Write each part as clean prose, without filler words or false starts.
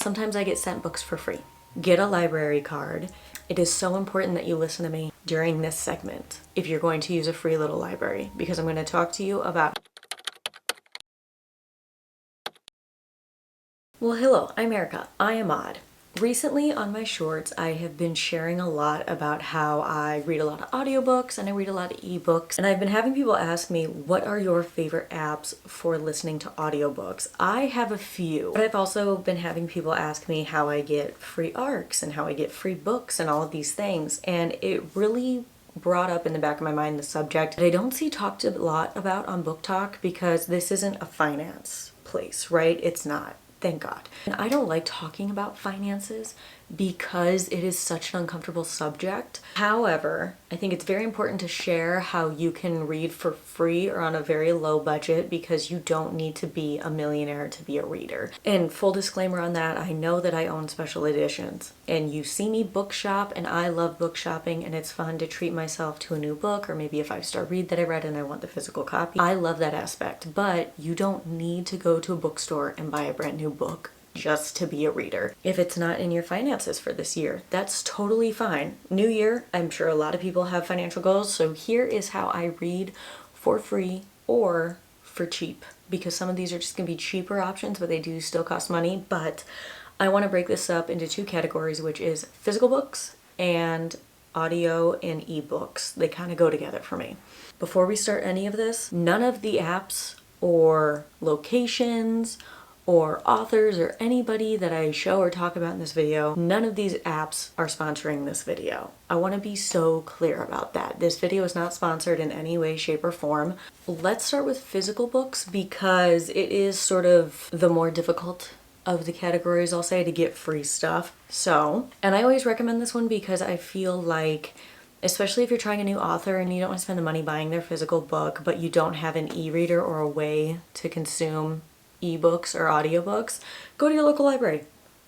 Sometimes I get sent books for free. Get a library card. It is so important that you listen to me during this segment if you're going to use a free little library, because I'm going to talk to you about... Well, hello, I'm Erica. I am Odd. Recently on my shorts, I have been sharing a lot about how I read a lot of audiobooks and I read a lot of ebooks. And I've been having people ask me, what are your favorite apps for listening to audiobooks? I have a few, but I've also been having people ask me how I get free ARCs and how I get free books and all of these things. And it really brought up in the back of my mind the subject that I don't see talked a lot about on Booktok, because this isn't a finance place, right? It's not. Thank God. And I don't like talking about finances because it is such an uncomfortable subject. However, I think it's very important to share how you can read for free or on a very low budget, because you don't need to be a millionaire to be a reader. And full disclaimer on that, I know that I own special editions and you see me bookshop, and I love book shopping, and it's fun to treat myself to a new book or maybe a 5-star read that I read and I want the physical copy. I love that aspect, but you don't need to go to a bookstore and buy a brand new book just to be a reader. If it's not in your finances for this year, that's totally fine. New year, I'm sure a lot of people have financial goals, so here is how I read for free or for cheap, because some of these are just gonna be cheaper options, but they do still cost money. But I want to break this up into two categories, which is physical books and audio and ebooks. They kind of go together for me. Before we start any of this, none of the apps or locations or authors or anybody that I show or talk about in this video, none of these apps are sponsoring this video. I want to be so clear about that. This video is not sponsored in any way, shape, or form. Let's start with physical books, because it is sort of the more difficult of the categories, I'll say, to get free stuff. So, and I always recommend this one because I feel like, especially if you're trying a new author and you don't want to spend the money buying their physical book, but you don't have an e-reader or a way to consume ebooks or audiobooks, go to your local library.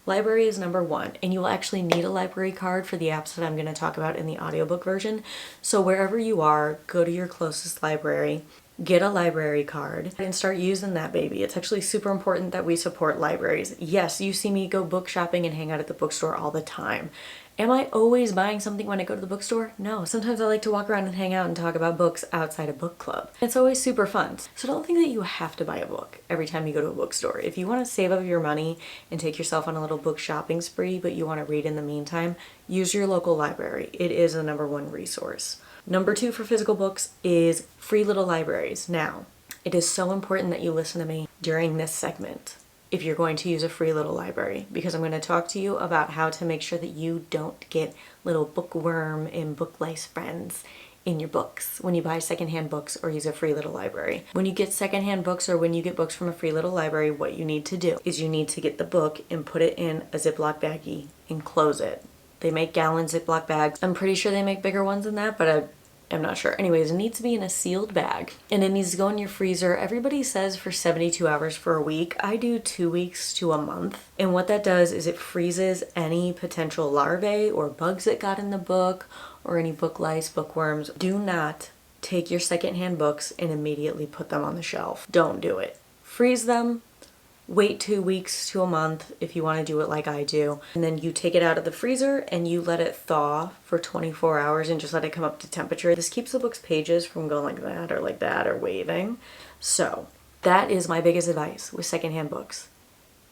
Library is number one, and you will actually need a library card for the apps that I'm going to talk about in the audiobook version. So wherever you are, go to your closest library, get a library card, and start using that baby. It's actually super important that we support libraries. Yes, you see me go book shopping and hang out at the bookstore all the time. Am I always buying something when I go to the bookstore? No. Sometimes I like to walk around and hang out and talk about books outside a book club. It's always super fun. So don't think that you have to buy a book every time you go to a bookstore. If you want to save up your money and take yourself on a little book shopping spree, but you want to read in the meantime, use your local library. It is the number one resource. Number two for physical books is free little libraries. Now, it is so important that you listen to me during this segment if you're going to use a free little library, because I'm going to talk to you about how to make sure that you don't get little bookworm and book lice friends in your books when you buy secondhand books or use a free little library. When you get secondhand books or when you get books from a free little library, what you need to do is you need to get the book and put it in a Ziploc baggie and close it. They make gallon Ziploc bags. I'm pretty sure they make bigger ones than that, but I'm not sure. Anyways, it needs to be in a sealed bag and it needs to go in your freezer. Everybody says for 72 hours for a week. I do 2 weeks to a month. And what that does is it freezes any potential larvae or bugs that got in the book or any book lice, bookworms. Do not take your secondhand books and immediately put them on the shelf. Don't do it. Freeze them. Wait 2 weeks to a month if you want to do it like I do. And then you take it out of the freezer and you let it thaw for 24 hours and just let it come up to temperature. This keeps the book's pages from going like that or waving. So that is my biggest advice with secondhand books.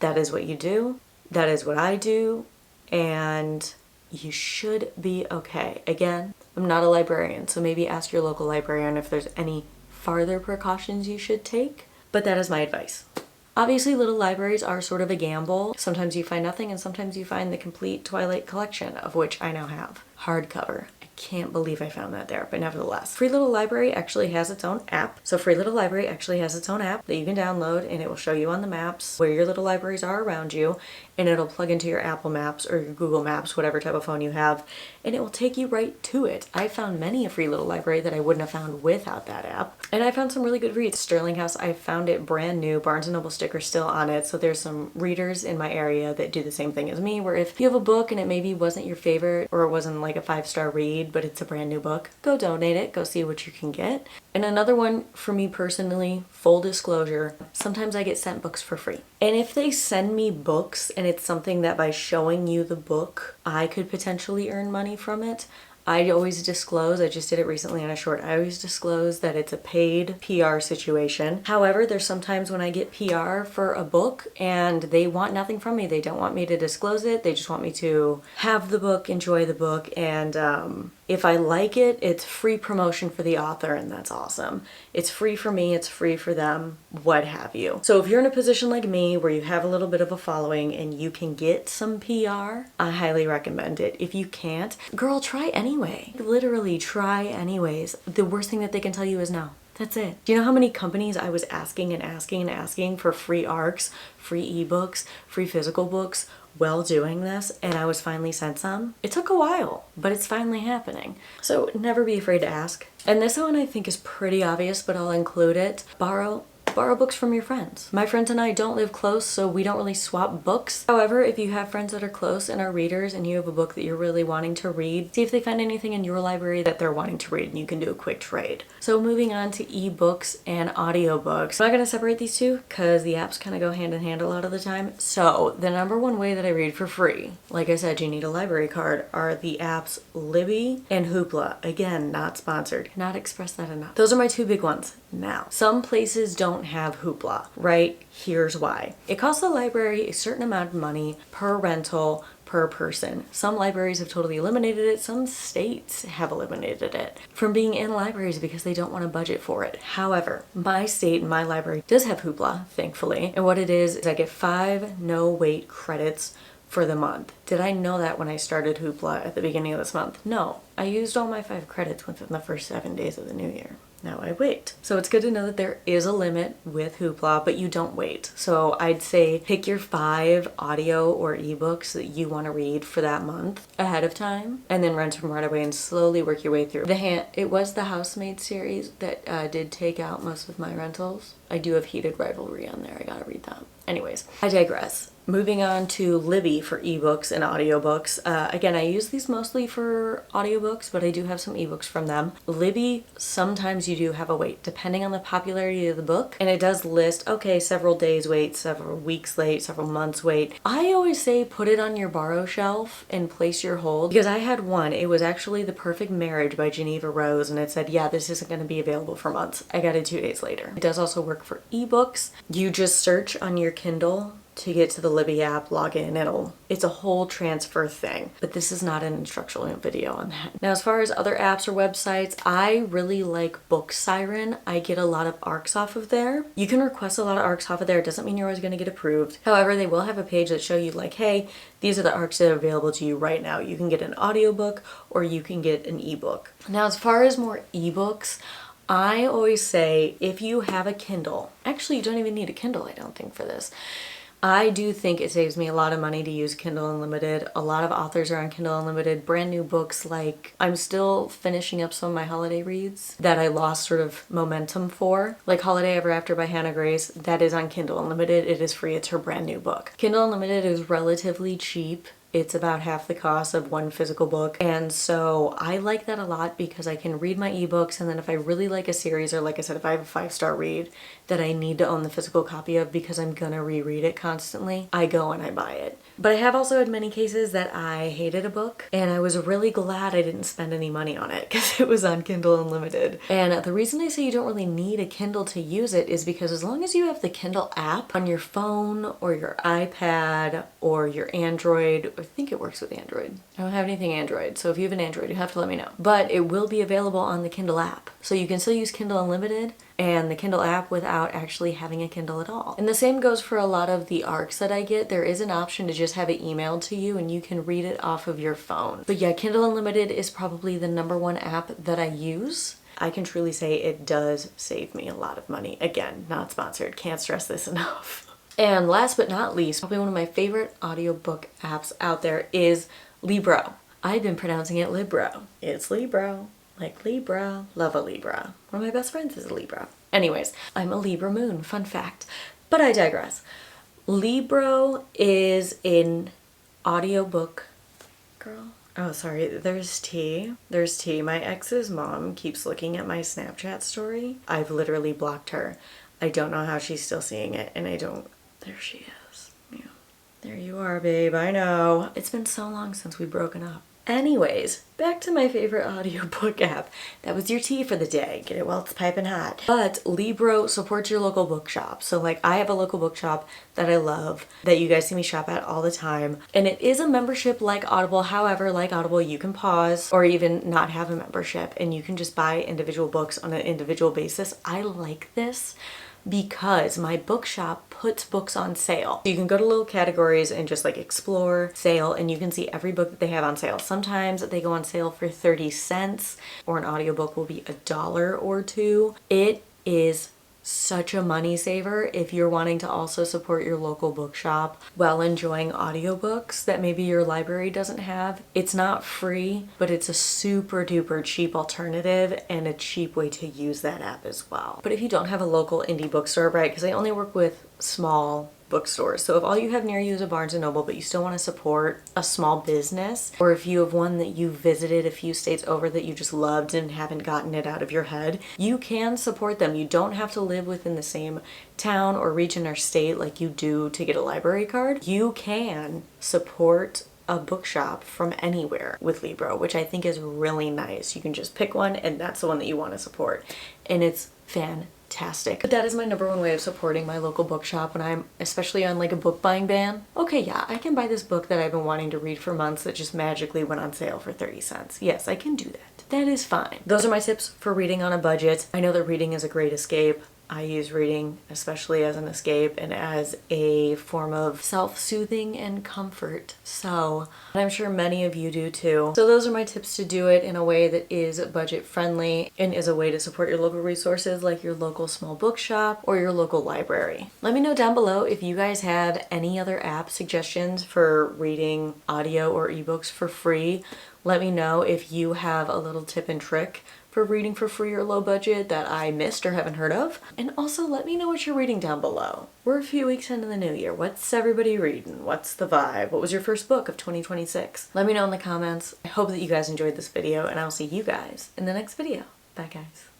That is what you do. That is what I do. And you should be okay. Again, I'm not a librarian, so maybe ask your local librarian if there's any farther precautions you should take. But that is my advice. Obviously, little libraries are sort of a gamble. Sometimes you find nothing and sometimes you find the complete Twilight collection, of which I now have. Hardcover. I can't believe I found that there, but nevertheless. Free Little Library actually has its own app. So Free Little Library actually has its own app that you can download, and it will show you on the maps where your little libraries are around you, and it'll plug into your Apple Maps or your Google Maps, whatever type of phone you have, and it will take you right to it. I found many a Free Little Library that I wouldn't have found without that app. And I found some really good reads. Sterling House, I found it brand new. Barnes & Noble sticker still on it. So there's some readers in my area that do the same thing as me, where if you have a book and it maybe wasn't your favorite or it wasn't like like a 5-star read, but it's a brand new book, go donate it, go see what you can get. And another one for me personally, full disclosure, sometimes I get sent books for free. And if they send me books and it's something that by showing you the book, I could potentially earn money from it, I always disclose, I just did it recently on a short, I always disclose that it's a paid PR situation. However, there's sometimes when I get PR for a book and they want nothing from me. They don't want me to disclose it. They just want me to have the book, enjoy the book, and if I like it, it's free promotion for the author, and that's awesome. It's free for me, it's free for them, what have you. So if you're in a position like me where you have a little bit of a following and you can get some PR, I highly recommend it. If you can't, girl, try anyway. Literally try anyways. The worst thing that they can tell you is no. That's it. Do you know how many companies I was asking and asking and asking for free ARCs, free ebooks, free physical books while doing this, and I was finally sent some? It took a while, but it's finally happening. So never be afraid to ask. And this one I think is pretty obvious, but I'll include it. Borrow books from your friends. My friends and I don't live close, so we don't really swap books. However, if you have friends that are close and are readers and you have a book that you're really wanting to read, see if they find anything in your library that they're wanting to read and you can do a quick trade. So moving on to ebooks and audiobooks. I'm not going to separate these two because the apps kind of go hand in hand a lot of the time. So the number one way that I read for free, like I said, you need a library card, are the apps Libby and Hoopla. Again, not sponsored. Cannot express that enough. Those are my two big ones. Now, some places don't have Hoopla, right? Here's why. It costs the library a certain amount of money per rental per person. Some libraries have totally eliminated it. Some states have eliminated it from being in libraries because they don't want to budget for it. However, my state and my library does have Hoopla, thankfully. And what it is I get 5 no-wait credits for the month. Did I know that when I started Hoopla at the beginning of this month? No. I used all my 5 credits within the first 7 days of the new year. Now I wait. So it's good to know that there is a limit with Hoopla, but you don't wait. So I'd say pick your 5 audio or ebooks that you want to read for that month ahead of time, and then rent them right away and slowly work your way through. It was the Housemaid series that did take out most of my rentals. I do have Heated Rivalry on there. I gotta read that. Anyways, I digress. Moving on to Libby for ebooks and audiobooks. Again, I use these mostly for audiobooks, but I do have some ebooks from them. Libby, sometimes you do have a wait, depending on the popularity of the book. And it does list, okay, several days wait, several weeks late, several months wait. I always say put it on your borrow shelf and place your hold, because I had one. It was actually The Perfect Marriage by Geneva Rose, and it said, yeah, this isn't going to be available for months. I got it 2 days later. It does also work for ebooks. You just search on your Kindle to get to the Libby app, log in, it's a whole transfer thing. But this is not an instructional video on that. Now, as far as other apps or websites, I really like Book Siren. I get a lot of ARCs off of there. You can request a lot of ARCs off of there. It doesn't mean you're always going to get approved. However, they will have a page that show you like, hey, these are the ARCs that are available to you right now. You can get an audiobook or you can get an ebook. Now, as far as more ebooks, I always say if you have a Kindle, actually you don't even need a Kindle, I don't think, for this. I do think it saves me a lot of money to use Kindle Unlimited. A lot of authors are on Kindle Unlimited. Brand new books, like I'm still finishing up some of my holiday reads that I lost sort of momentum for. Like Holiday Ever After by Hannah Grace, that is on Kindle Unlimited. It is free. It's her brand new book. Kindle Unlimited is relatively cheap. It's about half the cost of one physical book. And so I like that a lot because I can read my ebooks, and then if I really like a series, or like I said, if I have a 5-star read that I need to own the physical copy of because I'm gonna reread it constantly, I go and I buy it. But I have also had many cases that I hated a book and I was really glad I didn't spend any money on it because it was on Kindle Unlimited. And the reason I say you don't really need a Kindle to use it is because as long as you have the Kindle app on your phone or your iPad or your Android, I think it works with Android. I don't have anything Android, so if you have an Android, you have to let me know. But it will be available on the Kindle app. So you can still use Kindle Unlimited and the Kindle app without actually having a Kindle at all. And the same goes for a lot of the ARCs that I get. There is an option to just have it emailed to you and you can read it off of your phone. But yeah, Kindle Unlimited is probably the #1 app that I use. I can truly say it does save me a lot of money. Again, not sponsored, can't stress this enough. And last but not least, probably one of my favorite audiobook apps out there is Libro. I've been pronouncing it Libro. It's Libro. Like Libra, love a Libra. One of my best friends is a Libra. Anyways, I'm a Libra moon, fun fact. But I digress. Libro is an audiobook, girl, Oh, sorry, there's tea. There's tea. My ex's mom keeps looking at my Snapchat story. I've literally blocked her. I don't know how she's still seeing it, and I don't. There she is. Yeah. There you are, babe. I know. It's been so long since we've broken up. Anyways, back to my favorite audiobook app. That was your tea for the day. Get it while it's piping hot. But Libro supports your local bookshop. So like I have a local bookshop that I love that you guys see me shop at all the time. And it is a membership like Audible. However, like Audible, you can pause or even not have a membership and you can just buy individual books on an individual basis. I like this because my bookshop puts books on sale. You can go to little categories and just like explore sale and you can see every book that they have on sale. Sometimes they go on sale for 30 cents or an audiobook will be $1 or $2. It is such a money saver if you're wanting to also support your local bookshop while enjoying audiobooks that maybe your library doesn't have. It's not free, but it's a super duper cheap alternative and a cheap way to use that app as well. But if you don't have a local indie bookstore, right, because I only work with small bookstores. So if all you have near you is a Barnes & Noble, but you still want to support a small business, or if you have one that you visited a few states over that you just loved and haven't gotten it out of your head, you can support them. You don't have to live within the same town or region or state like you do to get a library card. You can support a bookshop from anywhere with Libro, which I think is really nice. You can just pick one and that's the one that you want to support. And it's fantastic. But that is my number one way of supporting my local bookshop when I'm especially on like a book buying ban. Okay, yeah, I can buy this book that I've been wanting to read for months that just magically went on sale for 30 cents. Yes, I can do that. That is fine. Those are my tips for reading on a budget. I know that reading is a great escape. I use reading especially as an escape and as a form of self-soothing and comfort. So, and I'm sure many of you do too. So those are my tips to do it in a way that is budget friendly and is a way to support your local resources like your local small bookshop or your local library. Let me know down below if you guys had any other app suggestions for reading audio or ebooks for free. Let me know if you have a little tip and trick for reading for free or low budget that I missed or haven't heard of. And also let me know what you're reading down below. We're a few weeks into the new year. What's everybody reading? What's the vibe? What was your first book of 2026? Let me know in the comments. I hope that you guys enjoyed this video and I'll see you guys in the next video. Bye guys.